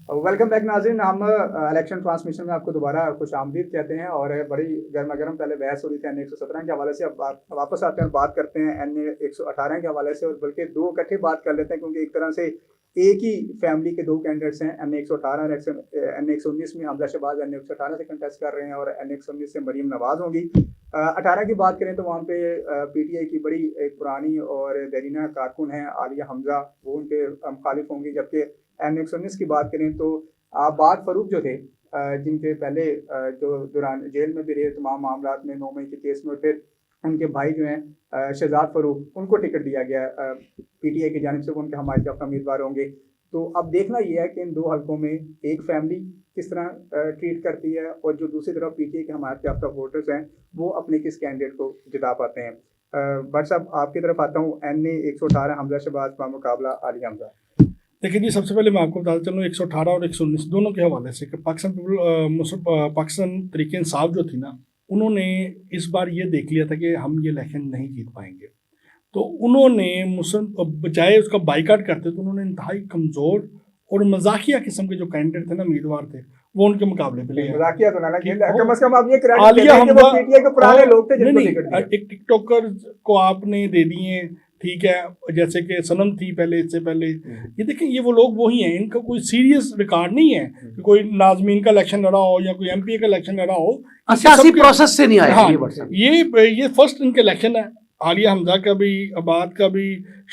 Welcome back नाज़रीन। हम election transmission में आपको दोबारा खुश आमदीद कहते हैं और बड़ी गर्मा गर्म पहले बहस हो रही थी NA 117 के हवाले से। अब वापस आते हैं, बात करते हैं NA 118 के हवाले से, और बल्कि दो इकट्ठे बात कर लेते हैं क्योंकि एक तरह से एक ही फैमिली के दो कैंडिडेट्स हैं। NA 118 और NA 119 में हमजा शहबाज NA 118 से कंटेस्ट कर रहे हैं और NA 119 से मरीम नवाज होंगी। 18 की बात करें तो वहाँ पे PTI की बड़ी एक पुरानी और देरीना कारकुन है आलिया हमजा, वो उनके मुखालिफ होंगी। जबकि NA 119 की बात करें तो आबाद फरूक जो थे, जिनके पहले जो दौरान जेल में भी रहे तमाम मामला में 9 मई के केस में, फिर उनके भाई जो हैं शहजाद फरूक, उनको टिकट दिया गया PTI की जानिब से, वो उनके हमारे याफ्ता उम्मीदवार होंगे। तो अब देखना यह है कि इन दो हलकों में एक फैमिली किस तरह ट्रीट करती है और जो दूसरी तरफ PTI के हमारे याफ्ता वोटर्स हैं वो अपने किस कैंडिडेट को जिता पाते हैं। भट्ट साहब, आपकी तरफ आता हूँ। NA 118 हमजा शहबाज का मुकाबला आलिया हमजा। देखिए जी, सबसे पहले मैं आपको बताता चलूँ 118 और 119 दोनों के हवाले से कि पाकिस्तान तरीके इंसाफ जो थी ना, उन्होंने इस बार ये देख लिया था कि हम ये इलेक्शन नहीं जीत पाएंगे, तो उन्होंने बजाय उसका बाइकाट करते तो उन्होंने इंतहाई कमज़ोर और मजाकिया किस्म के जो कैंडिडेट थे ना, उम्मीदवार थे, वो उनके मुकाबले पे ले मजाकिया तो ना कम से कम आप ये आलिया हमजा PTI के पुराने लोग थे जिनको टिकट दिया। एक टिकटॉकर को आपने दे दिए, ठीक है, जैसे कि सनम थी पहले, इससे पहले। ये देखें, ये वो लोग वही हैं, इनका कोई सीरियस रिकॉर्ड नहीं है कि कोई नाजमीन का इलेक्शन लड़ा हो या कोई MPA का इलेक्शन लड़ा हो, सियासी प्रोसेस से नहीं आया। हाँ, ये फर्स्ट इनका इलेक्शन है। आलिया हमजा का भी, आबाद का भी,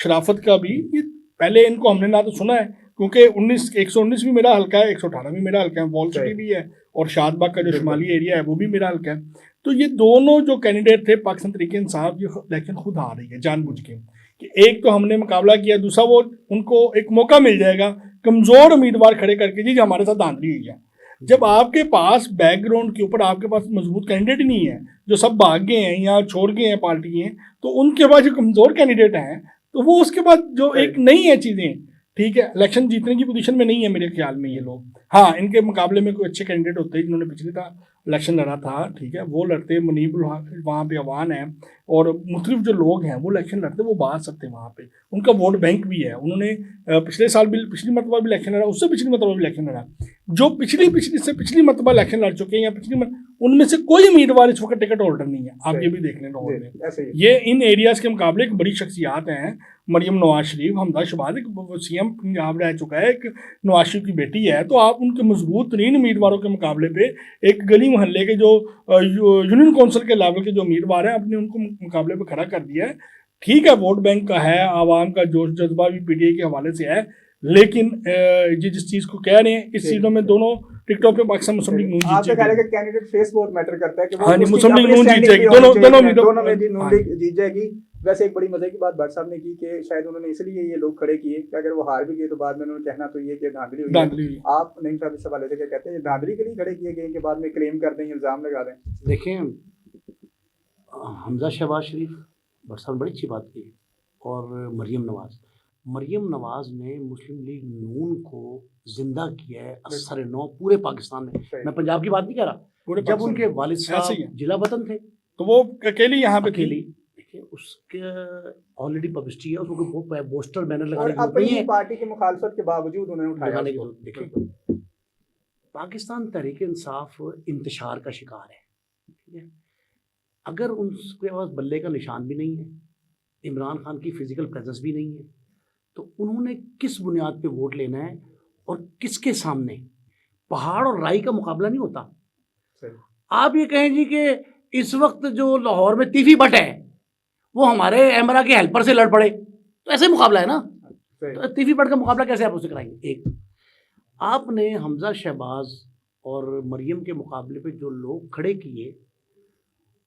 शराफत का भी। ये पहले इनको हमने ना तो सुना है क्योंकि 119 भी मेरा हल्का है, 118 भी मेरा हल्का है, वॉल सिटी भी है, और शादबाग का जो शुमाली एरिया है वो भी मेरा हल्का है। तो ये दोनों जो कैंडिडेट थे, पाकिस्तान तरीके इंसाफ ये इलेक्शन खुद आ रही है जानबूझ के कि एक तो हमने मुकाबला किया, दूसरा वो उनको एक मौका मिल जाएगा कमज़ोर उम्मीदवार खड़े करके जी हमारे साथ धांधली हुई है। जब आपके पास बैकग्राउंड के ऊपर आपके पास मजबूत कैंडिडेट ही नहीं है, जो सब भाग गए हैं या छोड़ गए हैं पार्टी हैं, तो उनके पास जो कमज़ोर कैंडिडेट हैं तो वो उसके बाद जो एक नहीं है चीज़ें, ठीक है, इलेक्शन जीतने की पोजीशन में नहीं है मेरे ख्याल में ये लोग। हाँ, इनके मुकाबले में कोई अच्छे कैंडिडेट होते हैं जिन्होंने पिछले इलेक्शन लड़ा था, ठीक है, वो लड़ते, मुनीबुल वहाँ पे अवान है और मुख्तलिफ जो लोग हैं वो इलेक्शन लड़ते, वो बात सकते हैं वहाँ पे, उनका वोट बैंक भी है। उन्होंने पिछले साल भी, पिछली मरतबा भी इलेक्शन लड़ा, उससे पिछली मरतबा भी इलेक्शन लड़ा। जो पिछली मरतबा इलेक्शन लड़ चुके हैं या उनमें से कोई उम्मीदवार इस वक्त टिकट होल्डर नहीं है। आप ये भी देख लें लाहौर में, ये इन एरियाज के मुकाबले एक बड़ी शख्सियात हैं। मरीम नवाज शरीफ, हमजा शहबाज, एक CM पंजाब रह चुका है, एक नवाज शरीफ की बेटी है, तो आप उनके मजबूत तरीन उम्मीदवारों के मुकाबले पे एक गली मोहल्ले के जो यूनियन काउंसिल के लेवल के जो उम्मीदवार हैं, आपने उनको मुकाबले पे खड़ा कर दिया है। ठीक है, वोट बैंक का है, आवाम का जोश जज्बा भी PTI के हवाले से है, लेकिन जिस चीज़ को कह रहे हैं, इस चीज़ों में दोनों टिकटॉक पे पाकिस्तान मुस्लिम लीग नून जीत जाएगी। कैंडिडेट फेस बहुत मैटर करता है कि वो, हाँ, मुस्लिम लीग नून जीत जाएगी, दोनों में नून लीग जीत जाएगी। वैसे एक बड़ी मजे की बात भट्ट साहब ने की कि शायद उन्होंने इसलिए ये लोग खड़े किए कि अगर वो हार भी गए तो बाद में उन्होंने कहना तो ये कि धांधली हुई। आप नहीं साहब इस हवाले से क्या कहते हैं, धांधली के लिए खड़े किए गए के बाद में क्लेम कर दें, इल्जाम लगा दें? देखें, हमजा शहबाज शरीफ भट्ट साहब बड़ी अच्छी बात की, और मरीम नवाज ने मुस्लिम लीग नून को जिंदा किया है असर नौ पूरे पाकिस्तान में। मैं पंजाब की बात नहीं कह रहा, जब उनके वालिद साहब जिला वतन थे तो वो अकेली यहाँ पे अकेली, देखिए उसके ऑलरेडी पब्लिसिटी है, उसको बहुत पोस्टर बैनर लगाने की जरूरत नहीं है, पार्टी की मुखालफत के बावजूद उन्होंने उठाया। देखिए, पाकिस्तान तहरीक इंसाफ इंतशार का शिकार है, ठीक है। अगर उनके पास बल्ले का निशान भी नहीं है, इमरान खान की फिजिकल प्रेजेंस भी नहीं है, तो उन्होंने किस बुनियाद पे वोट लेना है और किसके सामने? पहाड़ और राई का मुकाबला नहीं होता। आप ये कहें जी कि इस वक्त जो लाहौर में तीफी भट्ट है वो हमारे एमरा के हेल्पर से लड़ पड़े, तो ऐसे मुकाबला है ना। तो तीफी भट्ट का मुकाबला कैसे आप उससे कराएंगे? एक आपने हमजा शहबाज और मरियम के मुकाबले पे जो लोग खड़े किए,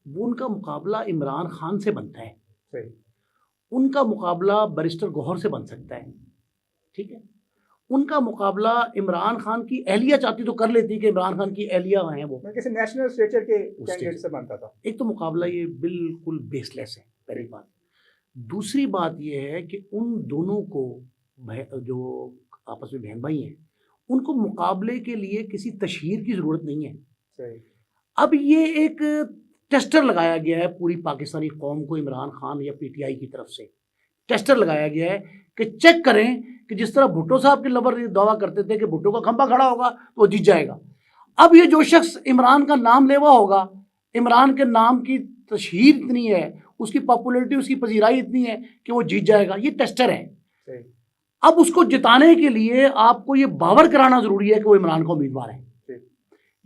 वो उनका मुकाबला इमरान खान से बनता है, उनका मुकाबला बैरिस्टर गौहर से बन सकता है, ठीक है। उनका मुकाबला इमरान खान की एहलिया चाहती तो कर लेती कि इमरान खान की एहलिया हैं, वो किसी नेशनल स्टेचर के कैंडिडेट से बनता था। एक तो मुकाबला ये बिल्कुल बेसलेस है, पहली बात। दूसरी बात ये है कि उन दोनों को जो आपस में बहन भाई हैं, उनको मुकाबले के लिए किसी तशहीर की ज़रूरत नहीं है। अब ये एक टेस्टर लगाया गया है पूरी पाकिस्तानी कौम को इमरान खान या PTI की तरफ से टेस्टर लगाया गया है कि चेक करें कि जिस तरह भुट्टो साहब के लवर ये दावा करते थे कि भुट्टो का खंभा खड़ा होगा तो वो जीत जाएगा। अब ये जो शख्स इमरान का नाम लेवा होगा, इमरान के नाम की तशहीर इतनी है, उसकी पॉपुलैरिटी, उसकी पजीराई इतनी है कि वो जीत जाएगा, ये टेस्टर है। सही। अब उसको जिताने के लिए आपको ये बावर कराना जरूरी है कि वो इमरान का उम्मीदवार है।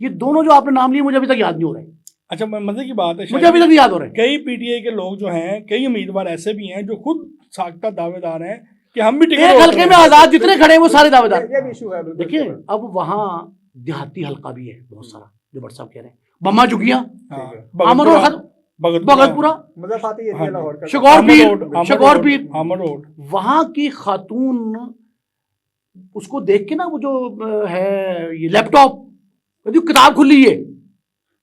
ये दोनों जो आपने नाम लिए मुझे अभी तक याद नहीं हो रहे। अच्छा, मजे की बात है, मुझे अभी तक नहीं याद हो रहे। कई पीटीआई के लोग जो हैं, कई उम्मीदवार ऐसे भी हैं जो खुद साख्ता दावेदार हैं कि हम भी टिकट एक हल्के में आजाद जितने खड़े हैं वो सारे दावेदार। ये भी इशू है। बिल्कुल। देखिए अब वहां देहाती हल्का भी है बहुत सारा, जो भट्ट साहब कह रहे हैं, बम्मा जुगिया, अमर भगतपुरा, मुजफ्फराती एरिया लाहौर का, शगौर पीर, अमर रोड, वहां की खातून उसको देख के ना, वो जो है ये लैपटॉप, जो किताब खुली है,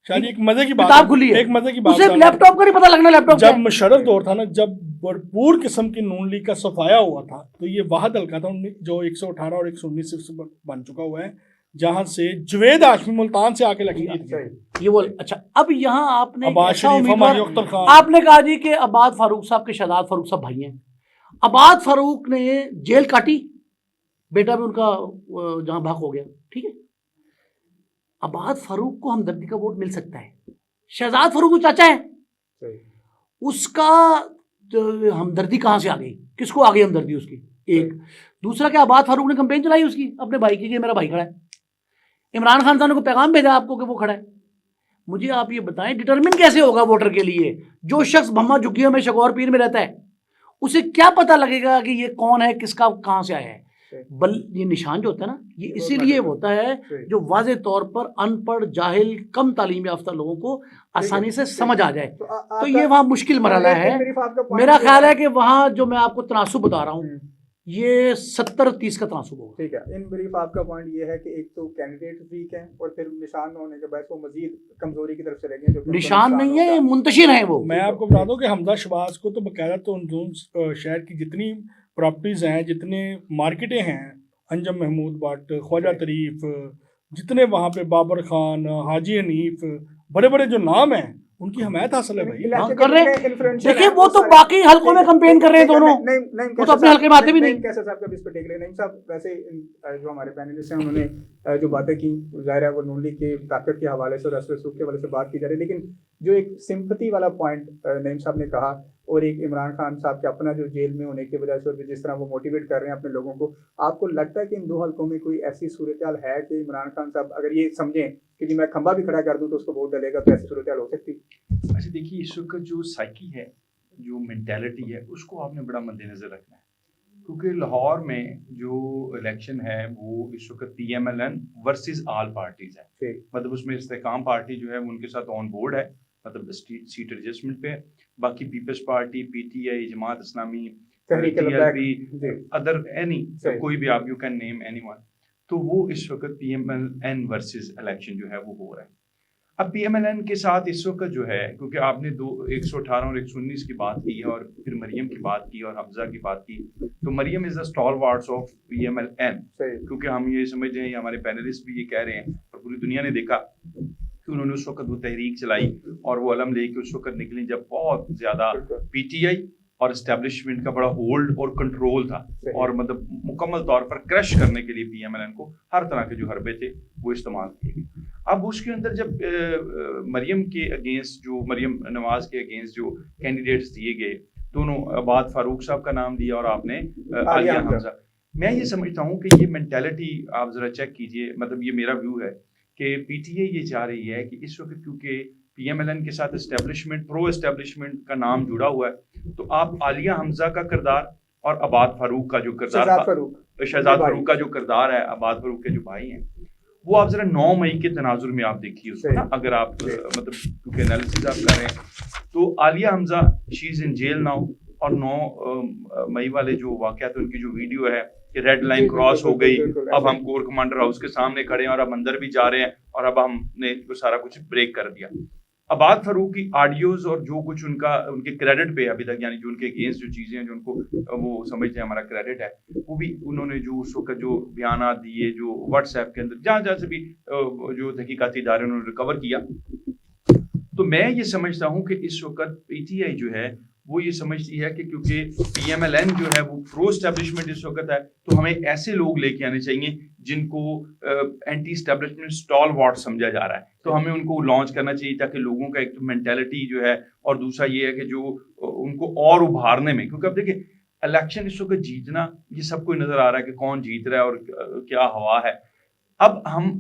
शायद एक मजे की बात, किताब खुली है, एक मजे की बात, उसे लैपटॉप का नहीं पता लगना लैपटॉप जब मुशर्रफ दौर था ना, जब भरपूर किस्म की नून लीग का सफाया हुआ था, तो ये वाहद हल्का था जो 118 और 119 से बन चुका हुआ है, जहां से जुवेद हाशमी मुल्तान से आके लगी ये बोल। अच्छा, अब यहाँ आपने अब्बास शरीफ, हमारी अख्तर खान, आपने कहा जी कि अब्बास फारूक साहब के शहजाद फारूक साहब भाई हैं। अब्बास फारूक ने जेल काटी, बेटा भी उनका जहां भाग हो गया, ठीक है। अब्बास फारूक को हमदर्दी का वोट मिल सकता है, शहजाद फारूक को चाचा है, उसका हमदर्दी कहां से आ गई, किसको आ गई हमदर्दी उसकी? एक दूसरा, क्या अब्बास फारूक ने कैंपेन चलाई उसकी अपने भाई की कि मेरा भाई खड़ा है, इमरान खान साहब ने को पैगाम भेजा आपको कि वो खड़ा है। मुझे आप ये बताएं, डिटरमिन कैसे होगा वोटर के लिए? जो शख्स भम्मा झुग्गियों में शगौर पीर में रहता है, उसे क्या पता लगेगा कि ये कौन है, किसका कहां से आया है? बल ये निशान जो होता है ना, ये इसीलिए होता है जो वाज़े तौर पर अनपढ़, जाहिल, कम तालीम याफ्ता लोगों को आसानी से समझ आ जाए। तो ये वहाँ मुश्किल मरहला है। मेरा ख्याल है कि वहाँ जो मैं आपको तनासुब बता रहा हूँ, ये 70-30 का तनासुब होगा। ठीक है। इन ब्रीफ आपका पॉइंट ये है कि एक तो कैंडिडेट वीक है और फिर निशान होने के बाद वो मजीद कमजोरी की तरफ चले गए। जो निशान नहीं है, मुंतशिर है वो। मैं आपको बता दूं कि हमजा शहबाज को तो बकायदा तो शहर की जितनी प्रॉपर्टीज़ हैं, जितने मार्केटें हैं, अंजम महमूद भट्ट, ख्वाजा तरीफ, जितने वहाँ पे बाबर खान, हाजी हनीफ, बड़े बड़े जो नाम हैं, उनकी हमायत हासिल है भाई, कर रहे हैं। देखिए वो तो बाकी हल्कों में कैंपेन कर रहे हैं दोनों, वो तो अपने हल्के में आते भी नहीं। कैसे साहब का इस पर टेक रहे नहीं साहब, वैसे जो हमारे पैनलिस्ट हैं उन्होंने जो बातें की, जाहिर है वो नून लीग के ताकत के हवाले से और असर सूख के हवाले से बात की जा रही है, लेकिन जो एक सिंपथी वाला पॉइंट नईम साहब ने कहा, और एक इमरान खान साहब के अपना जो जेल में होने की वजह से और जिस तरह वो मोटिवेट कर रहे हैं अपने लोगों को, आपको लगता है कि इन दो हल्कों में कोई ऐसी सूरत हाल है कि इमरान खान साहब अगर ये समझें कि जी मैं खंबा भी खड़ा कर दूं तो उसको वोट डलेगा, तो ऐसी सूरत हाल हो सकती है? अच्छा देखिए, इस वक्त जो साइकी है, जो मेंटालिटी है, उसको आपने बड़ा मद्देनजर रखना है, क्योंकि लाहौर में जो इलेक्शन है वो इस वक्त PMLN वर्सेस ऑल पार्टीज है। मतलब उसमें इस्तेकाम पार्टी जो है वो उनके साथ ऑन बोर्ड है, मतलब सीट एडजस्टमेंट पे। बाकी peoples party, PTI, Jamaat Islami, TLP, other any, कोई भी आप, यू कैन नेम एनीवन। तो वो इस वक्त PMLN वर्सेस इलेक्शन जो है वो हो रहा है। अब PMLN के साथ इस वक्त जो है, क्योंकि आपने 118 और 119 की बात की है और फिर मरियम की बात की और हमजा की बात की, तो Maryam is the stalwarts of PMLN, क्योंकि हम ये समझ रहे हैं, हमारे पैनलिस्ट भी ये कह रहे हैं और पूरी दुनिया ने देखा कि उन्होंने उस वक्त वो तहरीक चलाई और वो अलम लेके उस वक्त निकली जब बहुत ज्यादा PTI और एस्टेब्लिशमेंट का बड़ा होल्ड और कंट्रोल था, और मतलब मुकम्मल तौर पर क्रश करने के लिए PMLN को हर तरह के जो हरबे थे वो इस्तेमाल किए गए। अब उसके अंदर जब मरियम के अगेंस्ट, जो मरियम नवाज के अगेंस्ट जो कैंडिडेट्स दिए गए, दोनों अब्बास फारूक साहब का नाम दिया और आपने आलिया हमजा, मैं ये समझता हूँ कि ये मेंटालिटी आप जरा चेक कीजिए। मतलब ये मेरा व्यू है कि PTI ये चाह रही है कि इस वक्त क्योंकि PMLN के साथ एस्टेब्लिशमेंट, प्रो एस्टेब्लिशमेंट का नाम जुड़ा हुआ है, तो आप आलिया हमजा का किरदार और अब्बास फारूक का जो किरदार, शहजाद फारूक का जो किरदार है, अब्बास फारूक के जो भाई हैं, वो आप जरा 9 मई के तनाजुर में आप देखिए उसको ना, अगर आप मतलब क्योंकि एनालिसिस आप कर रहे हैं, तो Aliya Hamza she is in jail now, और 9 मई वाले जो वाकयात, उनकी जो वीडियो है कि रेड लाइन क्रॉस हो गई, अब हम कोर कमांडर हाउस के सामने खड़े हैं और अब अंदर भी जा रहे हैं और अब हमने वो सारा कुछ ब्रेक कर दिया। अब्बास फारूक की ऑडियोज और जो कुछ उनका, उनके क्रेडिट पे अभी तक, यानी जो उनके अगेंस्ट जो चीजें हैं जो उनको वो समझते हैं हमारा क्रेडिट है, वो भी उन्होंने जो उस वक्त जो बयान दिए, जो व्हाट्सएप के अंदर जहाँ से भी जो तहकीकाती इदारे उन्होंने रिकवर किया, तो मैं ये समझता हूँ कि इस वक्त PTI जो है वो ये समझती है कि क्योंकि PMLN जो है वो प्रो एस्टेब्लिशमेंट इस वक्त है, तो हमें ऐसे लोग लेके आने चाहिए जिनको एंटी एस्टेब्लिशमेंट स्टॉल वार्ड समझा जा रहा है, तो हमें उनको लॉन्च करना चाहिए ताकि लोगों का एक मेंटेलिटी जो है, और दूसरा ये है कि जो उनको और उभारने में, क्योंकि अब देखिए इलेक्शन इस वक्त जीतना ये सबको नजर आ रहा है कि कौन जीत रहा है और क्या हवा है। अब हम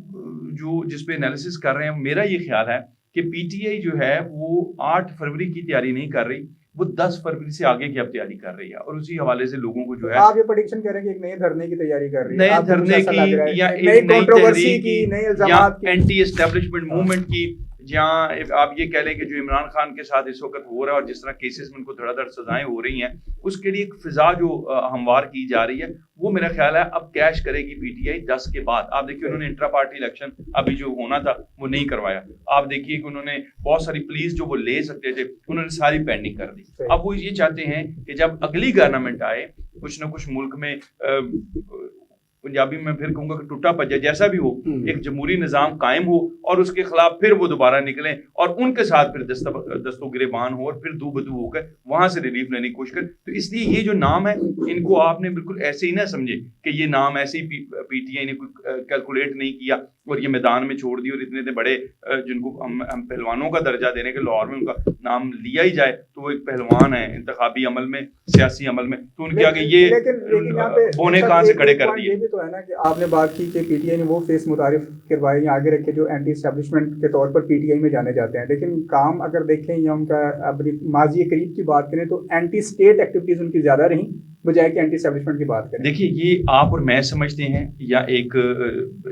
जो जिस पे एनालिसिस कर रहे हैं, मेरा ये ख्याल है कि PTI जो है वो 8 फरवरी की तैयारी नहीं कर रही, वो 10 फरवरी से आगे की अब तैयारी कर रही है, और उसी हवाले से लोगों को जो है आप ये प्रेडिक्शन कर रहे हैं कि एक नए धरने की तैयारी कर रही है, नए आपको कुछ धरने ऐसा लग रहा है? की या नई एक नई कंट्रोवर्सी तहरीक की, नए या इल्जामात की? एंटी एस्टेब्लिशमेंट मूवमेंट की, जहाँ आप ये कह लें कि जो इमरान खान के साथ इस वक्त हो रहा है और जिस तरह केसेस में उनको धड़ाधड़ सजाएं हो रही हैं, उसके लिए एक फिजा जो हमवार की जा रही है, वो मेरा ख्याल है अब कैश करेगी PTI 10 के बाद। आप देखिए उन्होंने इंट्रा पार्टी इलेक्शन अभी जो होना था वो नहीं करवाया। आप देखिए कि उन्होंने बहुत सारी प्लीज जो वो ले सकते थे उन्होंने सारी पेंडिंग कर दी। अब वो ये चाहते हैं कि जब अगली गवर्नमेंट आए, कुछ ना कुछ मुल्क में पंजाबी में फिर कहूंगा कि टूटा पजा जैसा भी हो, एक जमहूरी निजाम कायम हो और उसके खिलाफ फिर वो दोबारा निकलें और उनके साथ फिर दस्तों गिरेबान हो और फिर दू बदू होकर वहां से रिलीफ लेने की कोशिश करें। तो इसलिए ये जो नाम है, इनको आपने बिल्कुल ऐसे ही ना समझे कि ये नाम ऐसे ही PTI ने कैलकुलेट नहीं किया और ये मैदान में छोड़ दी और इतने इतने बड़े जिनको हम पहलवानों का दर्जा देने के लाहौर में उनका नाम लिया ही जाए, तो वो एक पहलवान है इंतखाबी अमल में, सियासी अमल में, तो उनके आगे ये बोने कहाँ से खड़े कर दिए। तो है ना कि आपने बात की कि PTI ने वो फेस मुतारिफ करवाए या आगे रखे जो एंटी एस्टेब्लिशमेंट के तौर पर PTI में जाने जाते हैं, लेकिन काम अगर देखें या उनका अपनी माजी करीब की बात करें तो एंटी स्टेट एक्टिविटीज उनकी ज्यादा रही बजाय कि एंटी एस्टेब्लिशमेंट की बात करें। देखिए ये आप और मैं समझते हैं या एक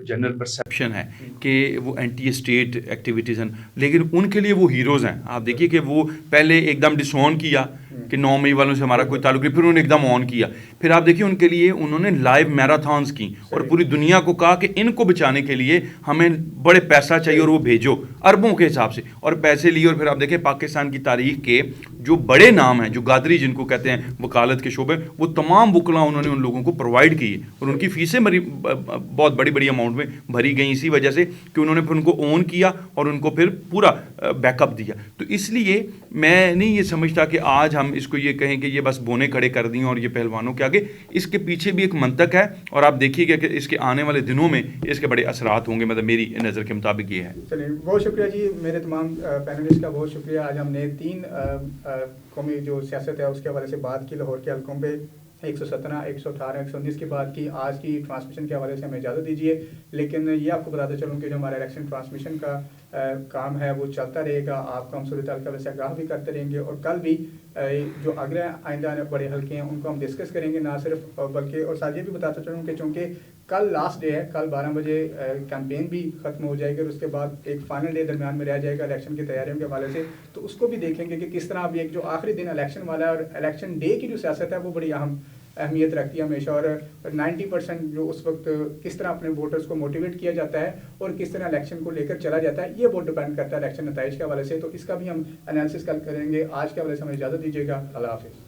जनरल परसेप्शन है कि वो एंटी स्टेट एक्टिविटीज़ हैं, लेकिन उनके लिए वो हीरोज़ हैं। आप देखिए कि वो पहले एकदम डिसऑन किया कि 9 मई वालों से हमारा कोई ताल्लुक नहीं, फिर उन्होंने एकदम ऑन किया, फिर आप देखिए उनके लिए उन्होंने लाइव मैराथन्स की और पूरी दुनिया को कहा कि इनको बचाने के लिए हमें बड़े पैसा चाहिए और वो भेजो अरबों के हिसाब से, और पैसे लिए। और फिर आप देखें पाकिस्तान की तारीख के जो बड़े नाम हैं, जो गादरी जिनको कहते हैं वकालत के शोबे, वो तमाम वकला उन्होंने उन लोगों को प्रोवाइड की और उनकी फ़ीसें बहुत बड़ी बड़ी अमाउंट में भरी गई इसी वजह से कि उन्होंने फिर उनको ओन किया और उनको फिर पूरा बैकअप दिया। तो इसलिए मैं नहीं ये समझता कि आज हम इसको ये कहें कि ये बस बोने खड़े कर दिए और ये पहलवानों के आगे, इसके पीछे भी एक मंतक है और आप देखिएगा कि इसके आने वाले दिनों में इसके बड़े असरात होंगे। मतलब मेरी नज़र के मुताबिक ये है। चलिए बहुत शुक्रिया जी, मेरे तमाम पैनलिस्ट का बहुत शुक्रिया। आज हमने 3 कौमी जो सियासत है उसके हवाले से बात की, लाहौर के हल्कों पे 117, 118, 119 की बात की। आज की ट्रांसमिशन के हवाले से हमें इजाज़त दीजिए, लेकिन ये आपको बताते चलूँ कि जो हमारा इलेक्शन ट्रांसमिशन का काम है वो चलता रहेगा। आपको हम सूरत हाल का वैसे आगाह भी करते रहेंगे और कल भी जो अगले आइंदा बड़े हल्के हैं उनको हम डिस्कस करेंगे, ना सिर्फ बल्कि और साथ ये भी बताता चलूँ कि चूँकि कल लास्ट डे है, कल 12 बजे कैंपेन भी ख़त्म हो जाएगी और उसके बाद एक फाइनल डे दरमियान में रह जाएगा इलेक्शन की तैयारियों के हवाले से, तो उसको भी देखेंगे कि किस तरह अभी एक जो आखिरी दिन इलेक्शन वाला है और इलेक्शन डे की जो सियासत है वो बड़ी अहमियत रखती है हमेशा, और 90% जो उस वक्त किस तरह अपने वोटर्स को मोटिवेट किया जाता है और किस तरह इलेक्शन को लेकर चला जाता है, ये बहुत डिपेंड करता है इलेक्शन नताइज के हवाले से। तो इसका भी हम एनालिसिस कल करेंगे। आज के हवाले से हमें इजाज़त दीजिएगा। अल्लाह हाफिज़।